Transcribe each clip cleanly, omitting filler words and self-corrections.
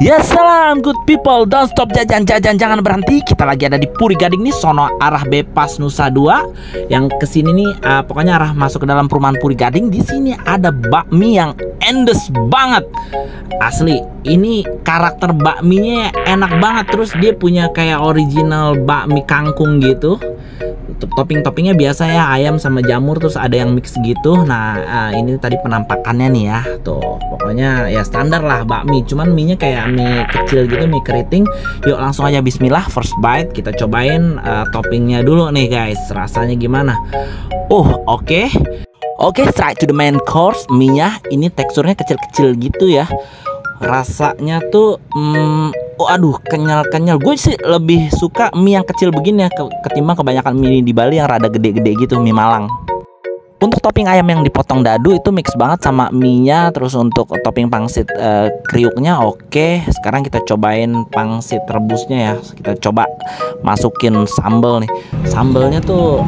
Ya salam good people, don't stop jajan-jajan, jangan berhenti. Kita lagi ada di Puri Gading nih, sono arah Bepas Nusa Dua. Yang kesini nih, pokoknya arah masuk ke dalam perumahan Puri Gading. Di sini ada bakmi yang endes banget, asli. Ini karakter bakminya enak banget. Terus dia punya kayak original bakmi kangkung gitu. Topping-toppingnya biasa ya, ayam sama jamur, terus ada yang mix gitu. Nah, ini tadi penampakannya nih ya. Tuh, pokoknya ya standar lah bakmi. Cuman mie-nya kayak mie kecil gitu, mie keriting. Yuk langsung aja bismillah, first bite. Kita cobain toppingnya dulu nih guys. Rasanya gimana? Oke, straight to the main course. Mie-nya ini teksturnya kecil-kecil gitu ya. Rasanya tuh aduh, kenyal-kenyal. Gue sih lebih suka mie yang kecil begini ya, ketimbang kebanyakan mie di Bali yang rada gede-gede gitu, mie Malang. Untuk topping ayam yang dipotong dadu itu mix banget sama mie-nya. Terus untuk topping pangsit kriuknya oke. Sekarang kita cobain pangsit rebusnya ya. Kita coba masukin sambal nih. Sambalnya tuh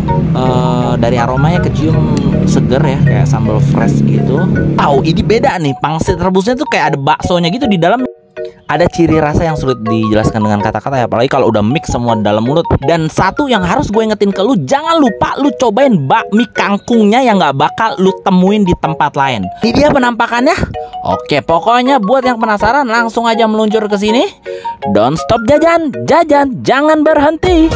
dari aromanya kecium seger ya, kayak sambal fresh gitu. Ini beda nih. Pangsit rebusnya tuh kayak ada baksonya gitu di dalam. Ada ciri rasa yang sulit dijelaskan dengan kata-kata ya, apalagi kalau udah mix semua dalam mulut. Dan satu yang harus gue ingetin ke lu, jangan lupa lu cobain bakmi kangkungnya yang nggak bakal lu temuin di tempat lain. Ini dia penampakannya. Oke, pokoknya buat yang penasaran langsung aja meluncur ke sini. Don't stop jajan, jangan berhenti.